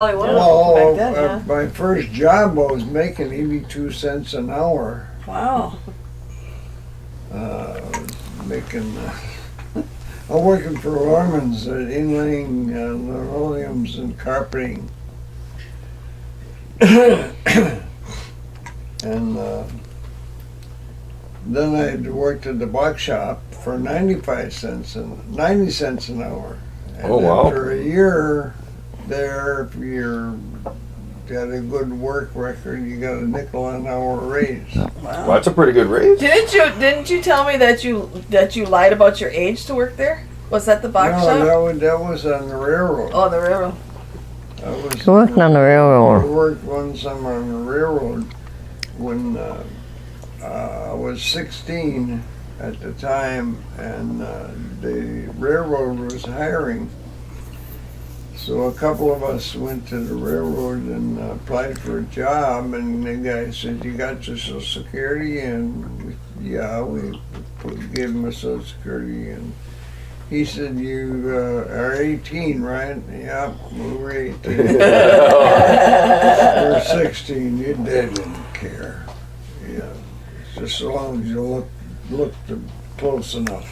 Hollywood Well, back then, my first job I was making 82 cents an hour. Wow. Making, I'm working for Ormans at inlaying linoleums and carpeting. And then I worked at the box shop for 90 cents an hour. And Oh, wow. after a year there, if you got a good work record, you got a nickel an hour raise. Well, Wow. that's a pretty good raise. Didn't you tell me that you lied about your age to work there? Was that the box shop? No, that was on the railroad. Oh, the railroad. He worked on the I railroad. worked one summer on the railroad when I was 16 at the time, and the railroad was hiring. So a couple of us went to the railroad and applied for a job, and the guy said, "You got your Social Security?" And we gave him a Social Security, and he said, "You are 18, right?" "Yeah, we were 18. We were 16. Your dad didn't care. Yeah, just so long as you looked close enough."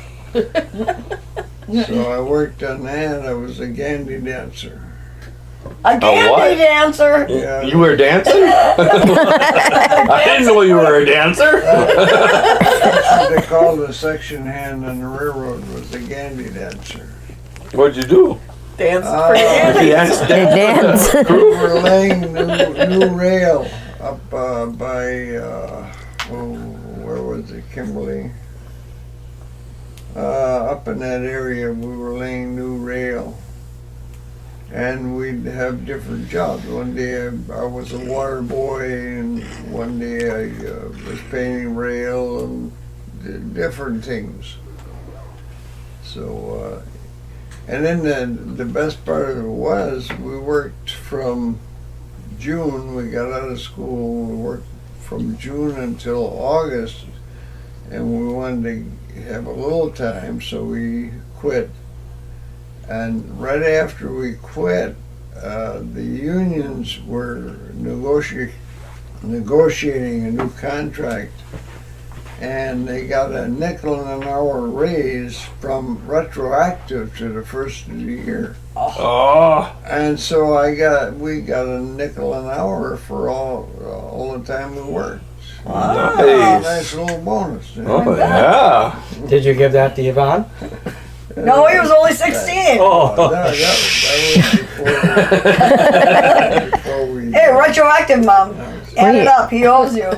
So I worked on that. I was a Gandhi dancer. A what? Gandhi dancer. Yeah. You were dancing? I didn't know you were a dancer. That's what they called a section hand on the railroad, was a Gandhi dancer. What'd you do? Dance Ah. for Gandhi. They dance. We were laying new rail up by, where was it, Kimberly? Up in that area, we were laying new rail. And we'd have different jobs. One day I was a water boy, and one day I was painting rail and did different things. So, and then the best part of it was we worked from June. We got out of school. We worked from June until August, and we wanted to have a little time, so we quit. And right after we quit, the unions were negotiating a new contract, and they got a nickel an hour raise from retroactive to the first of the year. Oh, And so we got a nickel an hour for all the time we worked. nice. Nice little bonus. You know? Oh, yeah. Did you give that to Yvonne? No, he was only 16. Oh. That was before we. Hey, retroactive, Mom. Add it up. He owes you.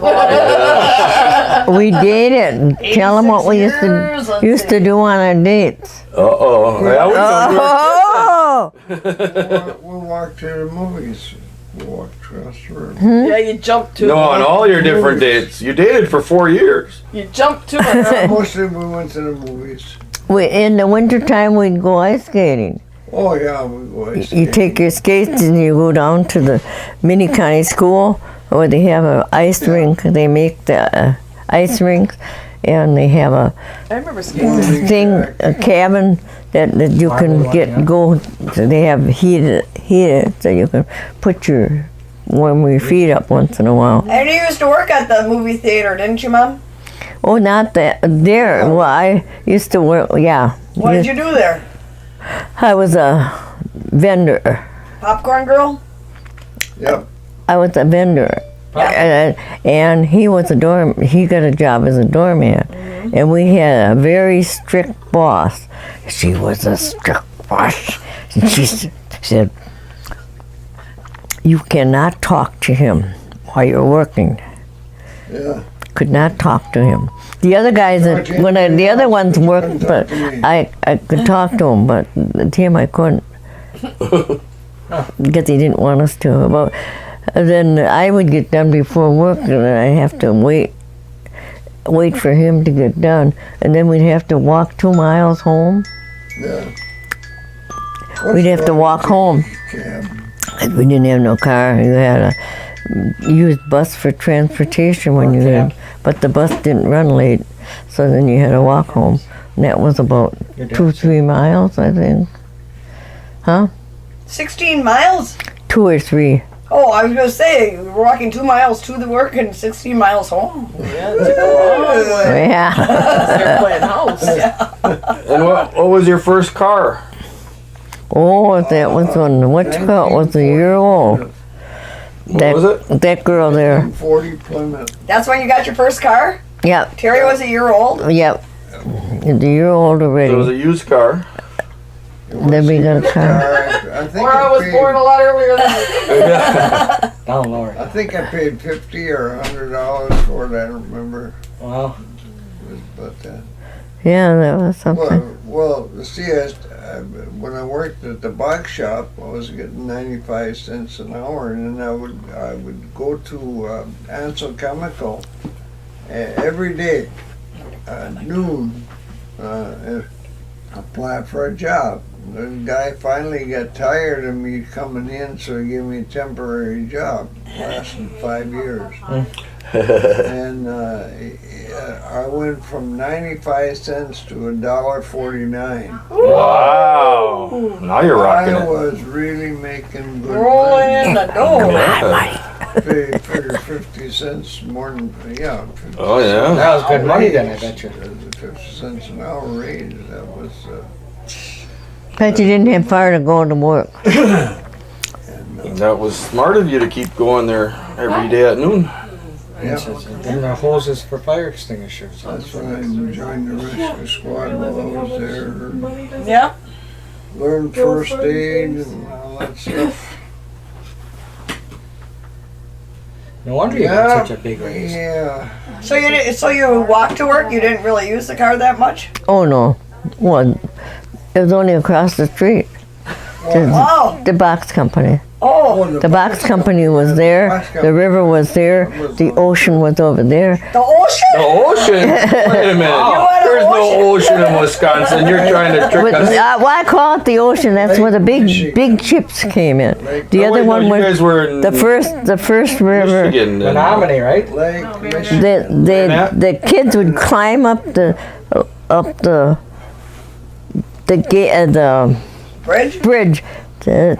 We dated. Tell him what we 86 years, let's used to see. do on our dates. Uh-oh. Yeah, we know Oh! We walked to the movies. We walked across the road. Yeah, you jumped to No, it. on all your different dates. You dated for 4 years. You jumped to it. Mostly we went to the movies. In the wintertime, we'd go ice skating. Oh yeah, we go ice You skating. take your skates and you go down to the mini county school where they have an ice rink. They make the ice rinks, and they have a I remember skating. thing, a cabin that you can go. So they have heated, so you can warm your feet up once in a while. And you used to work at the movie theater, didn't you, Mom? Oh, not that there. Well, I used to work. Yeah, What did you do there? I was a vendor. Popcorn girl? Yep. I was a vendor, and he was he got a job as a doorman, and we had a very strict boss. She was a strict boss. And she said, "You cannot talk to him while you're working." Yeah. Could not talk to him. The other guys, the other ones worked, but I could talk to him, but him I couldn't, because he didn't want us to. But then I would get done before work, and I'd have to wait for him to get done, and then we'd have to walk 2 miles home. Yeah. We'd have to walk home. Cab. We didn't have no car. You had to use bus for transportation when you had, but the bus didn't run late, so then you had to walk home. And that was about 2-3 miles, I think. Huh? 16 miles? 2 or 3. Oh, I was gonna say, we're walking 2 miles to the work and 16 miles home. Yeah, it took a long way. Yeah. They're playing house. And what was your first car? Oh, that was when what you call it was a year old. What was it? That girl there. 40 Plymouth. That's when you got your first car? Yep. Terry was a year old? Yep. The year old already. It was a used car. Then we got a car. I think Or I was born a lot earlier than you. Down lower. I think I paid $50 or $100 for it. I don't remember. Well, But Yeah, that was something. well, see, when I worked at the box shop, I was getting 95 cents an hour, and then I would go to Ansel Chemical every day, noon, and apply for a job. The guy finally got tired of me coming in, so he gave me a temporary job, lasted 5 years. And I went from 95 cents to $1.49. Wow. Now you're rocking I it. was really making good Rolling in money. the dough. Figure 50 cents more than, yeah. 50 Oh, yeah. that was good money then, I raise. bet you. 50 cents an hour raise, that was, Bet you didn't have far to go to work. That was smart of you to keep going there every day at noon. yeah. And the hoses for fire extinguishers. That's when I joined the rescue squad while I was there. Yeah. Learned first aid and all that stuff. No wonder you got such a big raise. Yeah. So you walked to work? You didn't really use the car that much? Oh no. Well, it was only across the street. Oh. The box company. Oh. The box company was there. The river was there. The ocean was over there. The ocean? The ocean? Wait a minute. There's no ocean in Wisconsin. You're trying to trick But, us. well, I call it the ocean. That's where the big chips came in. The Oh, other wait, no, one you was guys were in the first river. Michigan. then. Menominee, right? Lake Michigan. The kids would climb up the Bridge? bridge to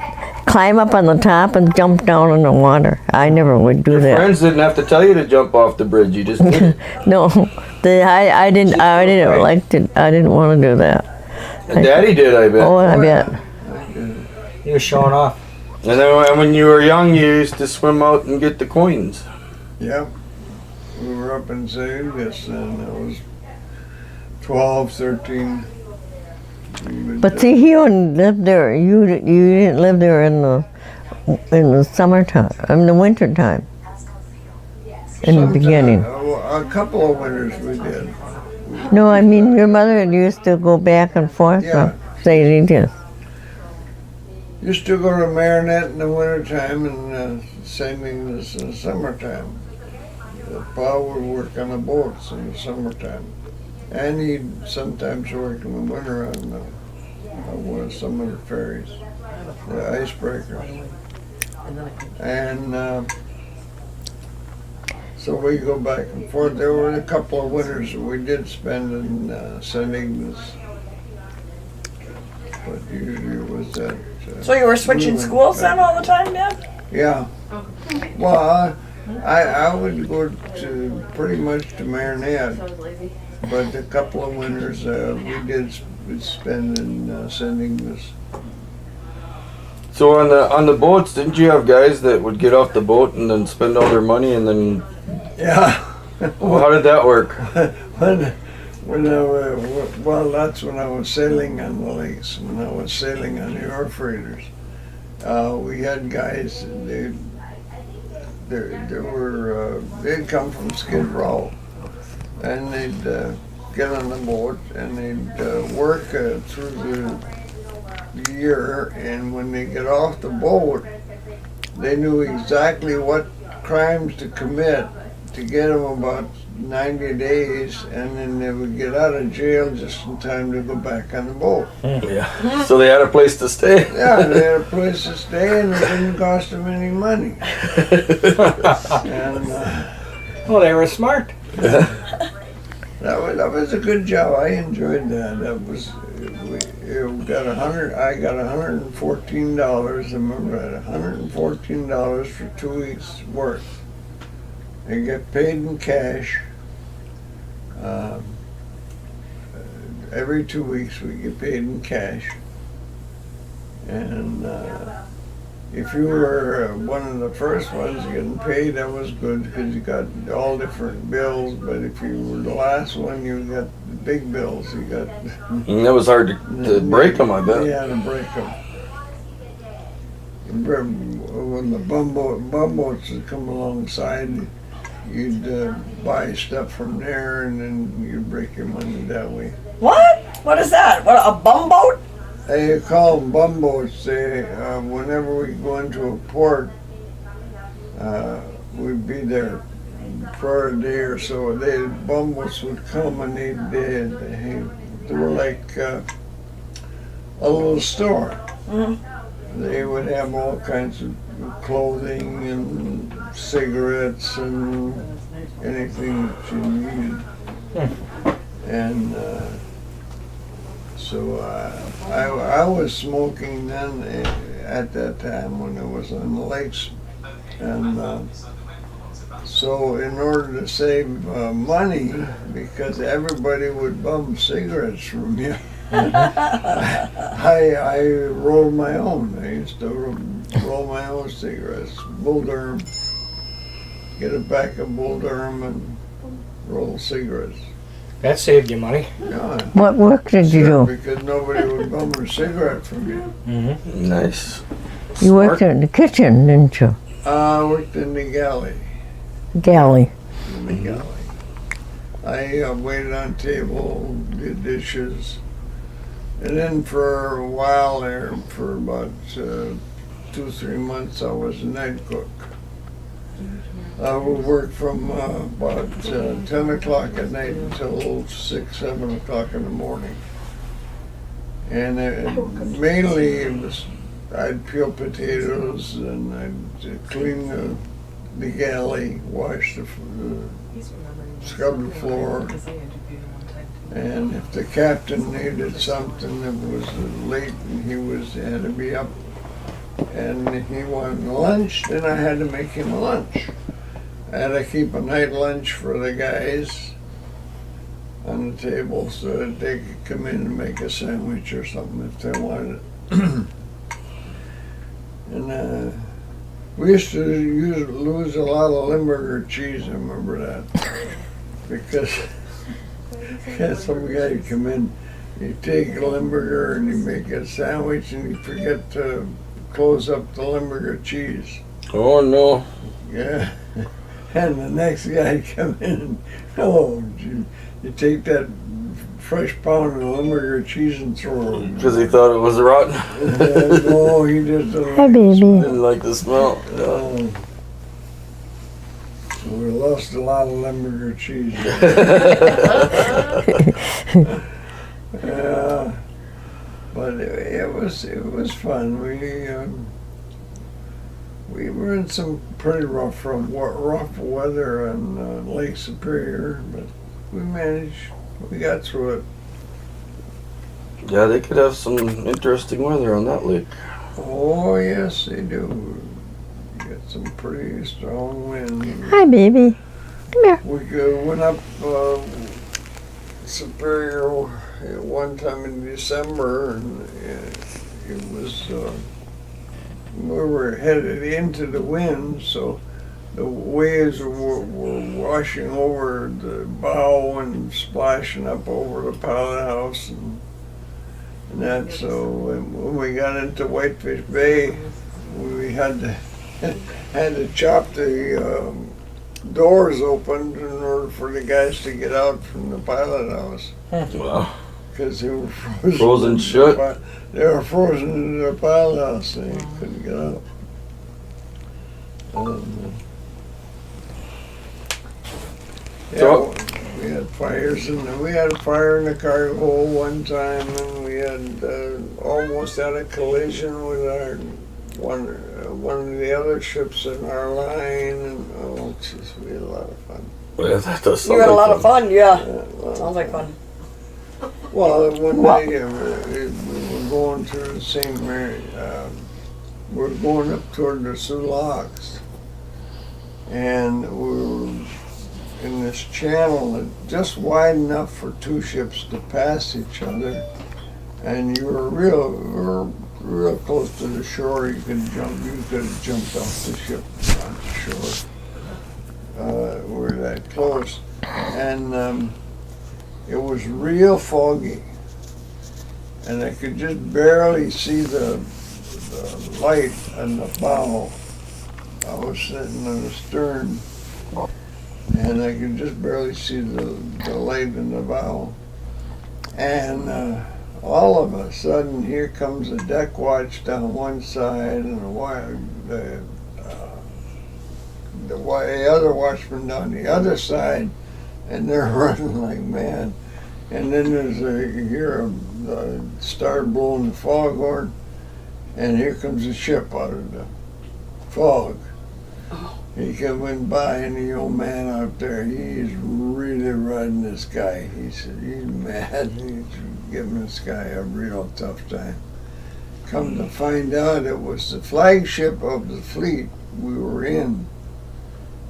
climb up on the top and jump down in the water. I never would do that. Friends didn't have to tell you to jump off the bridge. You just did. No, I didn't like to. I didn't want to do that. And Daddy did, I bet. Oh, I bet. He was showing off. And then when you were young, you used to swim out and get the coins. Yep. We were up in St. Louis and I was 12, 13. But see, he only lived there. You didn't live there in the summertime. In the winter time. In the beginning. A couple of winters we did. No, I mean your mother used to go back and forth Yeah. from St. Edith. Used to go to Marinette in the wintertime and same thing this in the summertime. Pa would work on the boats in the summertime. And he'd sometimes work in the winter on one of some of the ferries, the icebreakers. And so we go back and forth. There were a couple of winters that we did spend in St. Ignace. But usually it was that. So you were switching schools then all the time, Dad? Yeah. Well, I would go to pretty much to Marinette, but a couple of winters we did spend in St. Ignace. So on the boats, didn't you have guys that would get off the boat and then spend all their money and then? Yeah. Well, how did that work? Well, that's when I was sailing on the lakes. When I was sailing on the ore freighters, we had guys. They'd come from Skid Row, and they'd get on the boat and they'd work through the year. And when they get off the boat, they knew exactly what crimes to commit to get them about 90 days, and then they would get out of jail just in time to go back on the boat. Yeah. So they had a place to stay. Yeah, they had a place to stay, and it didn't cost them any money. And Well, they were smart. That was a good job. I enjoyed that. That was we got I got $114. Remember that, $114 for 2 weeks' work. I get paid in cash. Every 2 weeks we get paid in cash. And if you were one of the first ones getting paid, that was good because you got all different bills. But if you were the last one, you got the big bills. You got And that was hard to break them, I bet. Yeah, to break them. When the bumboats would come alongside, you'd buy stuff from there, and then you'd break your money that way. What? What is that? What, a bumboat? They call them bumboats. They, whenever we go into a port, we'd be there for a day or so. Bumboats would come and they were like a little store. Mhm. They would have all kinds of clothing and cigarettes and anything that you needed. And so I was smoking then at that time when it was on the lakes. And so in order to save money, because everybody would bum cigarettes from you, I rolled my own. I used to roll my own cigarettes. Bull Durham. Get a pack of Bull Durham and roll cigarettes. That saved you money. Yeah, What work did you sure, do? because nobody would bum a cigarette from you. Mm-hmm. Nice. You worked in the kitchen, didn't you? I worked in the galley. Galley. In the galley. I waited on table, did dishes. And then for a while there, for about 2-3 months, I was a night cook. I would work from about 10 o'clock at night until 6-7 o'clock in the morning. And mainly it was, I'd peel potatoes and I'd clean the galley, wash scrub the floor. And if the captain needed something that was late and he had to be up and he wanted lunch, then I had to make him lunch. I had to keep a night lunch for the guys on the table so that they could come in and make a sandwich or something if they wanted it. And we used to lose a lot of Limburger cheese, I remember that. Because some guy would come in, he'd take a Limburger and he'd make a sandwich and he'd forget to close up the Limburger cheese. Oh no. Yeah. And the next guy come in, you take that fresh pound of Limburger cheese and throw it. Because he thought it was rotten. No, he just didn't Hi, like baby. Didn't like the smell. it. We lost a lot of Limburger cheese. Yeah, but it was fun. We were in some pretty rough weather on Lake Superior, but we managed. We got through it. Yeah, they could have some interesting weather on that lake. Oh yes, they do. Get some pretty strong wind. Hi, baby. Come here. We went up Superior one time in December, and it was we were headed into the wind, so the waves were washing over the bow and splashing up over the pilot house and that. So when we got into Whitefish Bay, we had to chop the doors open in order for the guys to get out from the pilot house. Wow. Because they were frozen. Frozen shut? They were frozen in their pilot house. They couldn't get out. So- We had fires we had a fire in the cargo hold one time, and we had almost had a collision with one of the other ships in our line, and we had a lot of fun. Well, that does You sound had a like lot of fun, yeah. Sounds like fun. Well, one day we were going through St. Mary, we're going up toward the Sioux Locks, and we were in this channel that just wide enough for two ships to pass each other, and you were real close to the shore. You could have jumped off the ship onto shore. We're that close, and it was real foggy, and I could just barely see the light on the bow. I was sitting on the stern, and I could just barely see the light in the bow. And all of a sudden, here comes a deck watch down one side, and the other watchman down the other side, and they're running like mad. And then you hear a start blowing the foghorn, and here comes a ship out of the fog. He coming by, and the old man out there, he's really riding this guy. He said, he's mad. He's giving this guy a real tough time. Come to find out, it was the flagship of the fleet we were in,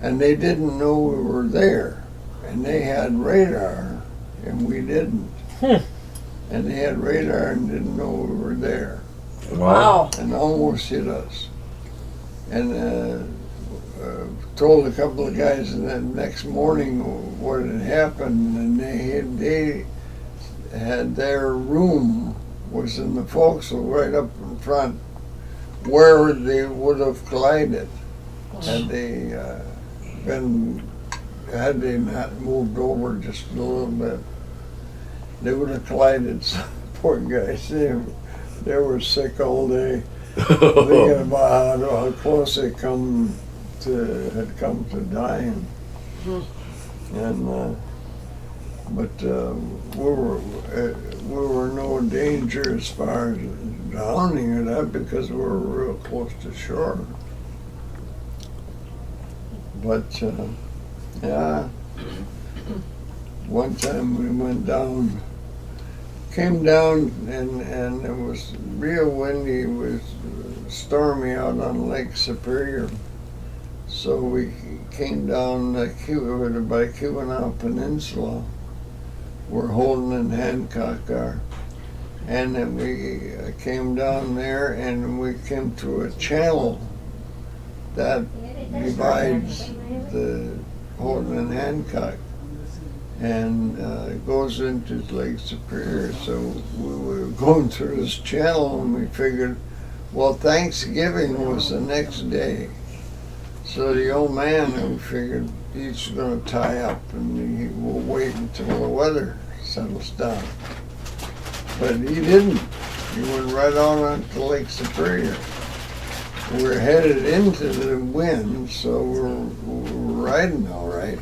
and they didn't know we were there. And they had radar, and we didn't. And they had radar and didn't know we were there, Wow. and almost hit us. And told a couple of guys the next morning what had happened, and they had their room was in the forecastle right up in front, where they would have collided had they had they not moved over just a little bit. They would have collided. Poor guys, they were sick all day, thinking about how close they had come to dying. And but we were no danger as far as drowning or that, because we were real close to shore. But yeah, one time we went down, came down, and it was real windy. It was stormy out on Lake Superior. So we came down by Keweenaw Peninsula. We're holding in Hancock, and then we came down there, and we came to a channel that divides the Holden and Hancock, and it goes into Lake Superior. So we were going through this channel, and we figured, well, Thanksgiving was the next day. So the old man, we figured he's going to tie up, and he will wait until the weather settles down. But he didn't. He went right on onto Lake Superior. We're headed into the wind, so we're riding all right.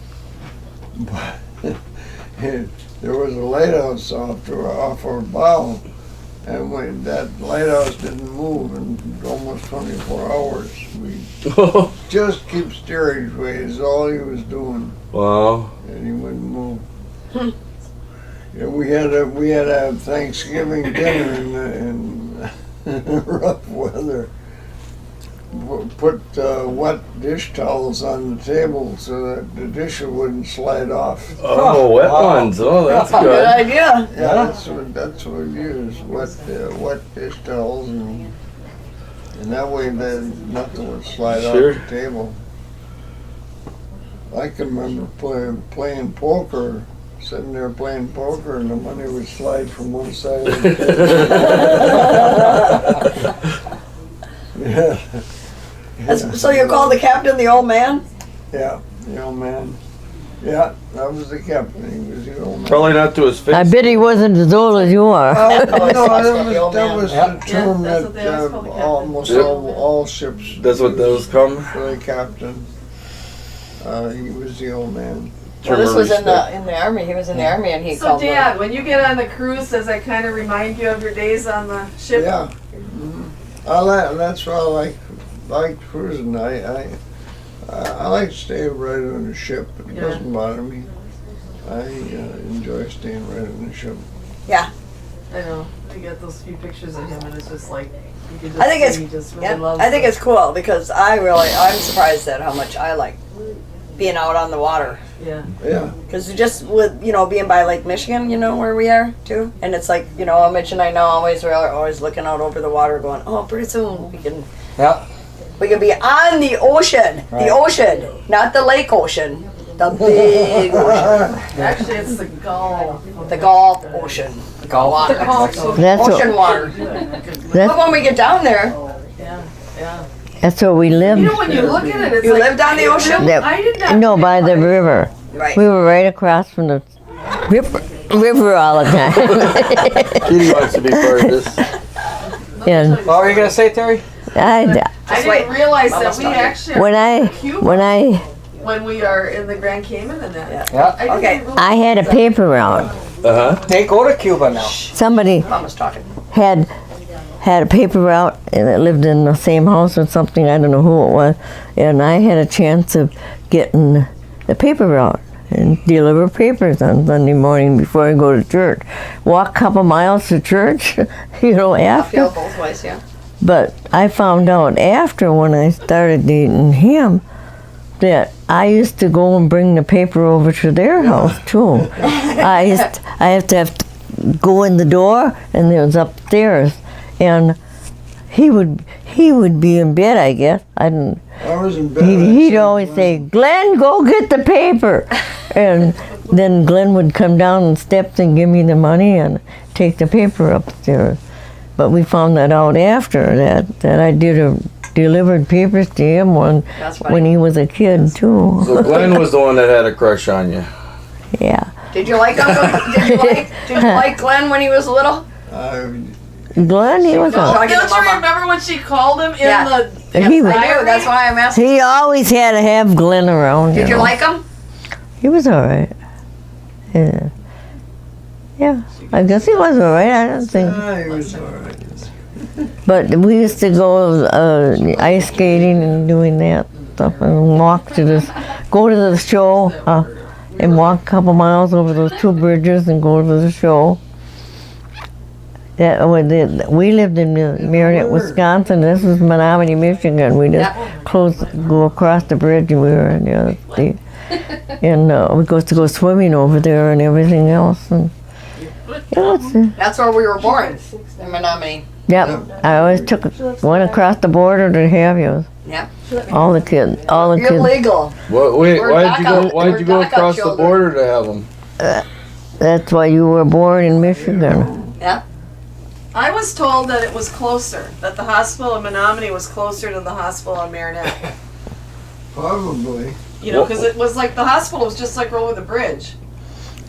But there was a lighthouse off our bow, and when that lighthouse didn't move in almost 24 hours. We just keep steering way is all he was doing, Wow. and he wouldn't move. Yeah, we had to have Thanksgiving dinner in rough weather. Put wet dish towels on the table so that the dish wouldn't slide off. Oh, wet ones. Oh, that's Good good. idea. Yeah, that's what we use, wet dish towels, and that way nothing would slide Sure. off the table. I can remember playing poker, sitting there playing poker, and the money would slide from one side of the table. Yeah. So you call the captain the old man? Yeah, the old man. Yeah, that was the captain. He was the old man. Probably not to his face. I bet he wasn't as old as you are. No, the old that man. was Yep. the term Yeah, that's what that they always call the captain. almost Yep. all ships. That's what those come. For the captain. He was the old man. Well, this was in Respect. the army. He was in the army, and he So called me. Dad, when you get on the cruise, does that kind of remind you of your days on the ship? Yeah. That's why I like cruising. I like staying right on the ship. It Yeah. doesn't bother me. I enjoy staying right on the ship. I know. I get those few pictures of him, and it's just like you can just I think see it's- he just really Yeah, loves I think it. it's cool because I'm surprised at how much I like being out on the water. Yeah. Yeah. Because just with, being by Lake Michigan, where we are too. And it's like, Mitch and I know we're always looking out over the water going, oh, pretty soon we can be on the ocean. Right. The ocean, not the lake ocean. The big ocean. Actually, it's the Gulf. The Gulf Ocean. The Gulf. That's Ocean what, water. But when we get down there, Yeah. Yeah. that's where we lived. You know, when you look at it, it's You like lived on the ocean? That- I did not. No, by the river. right. We were right across from the river all the time. Kitty wants to be part of this. And What were you gonna say, Terry? I wait. didn't realize that Mama's we talking. actually when when we are in the Grand Cayman and that. Yeah. I didn't Okay. realize I had a paper route. They go to Cuba now. Somebody Mama's talking. had a paper route and it lived in the same house or something. I don't know who it was, and I had a chance of getting the paper route and deliver papers on Sunday morning before I go to church. Walk a couple miles to church, I after. feel both ways, yeah. But I found out after when I started dating him that I used to go and bring the paper over to their house too. I have to go in the door and it was upstairs, and he would be in bed, I guess. I didn't. I was in bed. He'd always say, "Glenn, go get the paper," and then Glenn would come down the steps and give me the money and take the paper upstairs. But we found that out after that I delivered papers to him That's funny. when he was a kid too. So Glenn was the one that had a crush on you. Yeah, Did you like Did you like Glenn when he was little? Glenn, he was a. Talking to Don't you Mama. remember when she called him in Yeah. the He was- I do. That's why I'm asking. He always had to have Glenn around. Did you know. like him? He was all right. Yeah. Yeah, I guess he was all right. I don't think. He was all right. But we used to go ice skating and doing that stuff and go to the show and walk a couple miles over those two bridges and go to the show. We lived in Marinette, Wisconsin. This was Menominee, Michigan. We just go across the bridge and we were in the other state. And we go swimming over there and everything else. And That's where we were born. In Menominee. yep, I always went across the border to have you. Yeah. All the kids. You're legal. Wait, We're why'd you DACA- go we're DACA across the children. border to have them? That's why you were born in Michigan. Yeah. I was told that it was closer, that the hospital in Menominee was closer to the hospital in Marinette. Probably. You know, because it was like the hospital was just like over the bridge.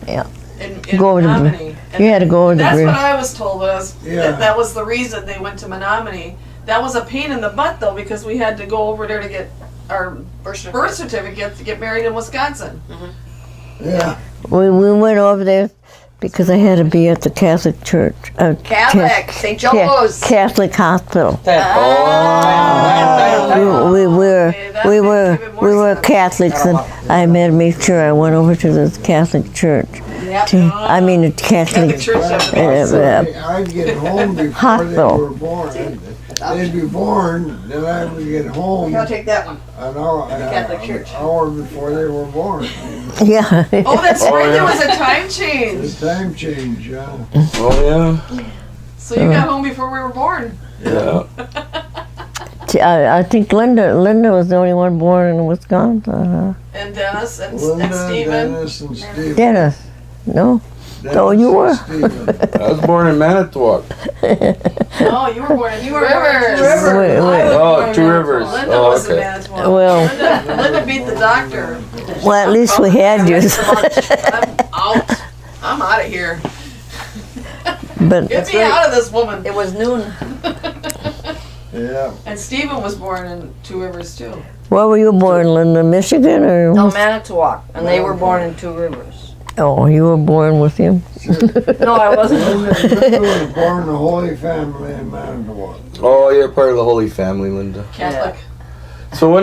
Yeah. In Go over the Menominee. And You had to go over the that's bridge. what I was told was Yeah. that was the reason they went to Menominee. That was a pain in the butt though, because we had to go over there to get our birth certificate to get married in Wisconsin. Yeah. We went over there because I had to be at the Catholic church. Catholic. St. Joe's. Catholic hospital. Oh. We were Okay, that makes even more sense. Catholics, and I had to make sure I went over to the Catholic church. Yep. I mean, the Catholic. Catholic church. I'd get home before Hospital. they were born. They'd be born, then I would get home I'll an take that one. Catholic church. hour before they were born. Yeah. Oh, that's Oh, right. There yeah. was a time The change. time change, yeah. Oh So you got home before we were born. yeah. I think Linda was the only one born in Wisconsin. And Dennis and Linda, Stephen. Dennis, and Stephen. Dennis, no? Dennis Oh, you were? and Stephen. I was born in Manitowoc. No, you were born. You were Rivers. born. in Wait, I wait. was Oh, born in Two Manitowoc. Rivers. Linda Oh, was in okay. Manitowoc. Well, Linda beat the doctor. well, at least we had you. I'm out. I'm out of here. But Get me out of this woman. It was noon. Yeah. And Stephen was born in Two Rivers too. where were you born, Linda? Michigan or? No, Manitowoc. And they were born in Two Rivers. Oh, you were born with him. No, I wasn't. Linda was born in the Holy Family in Manitowoc. Oh, you're part of the Holy Family, Linda. Catholic. So when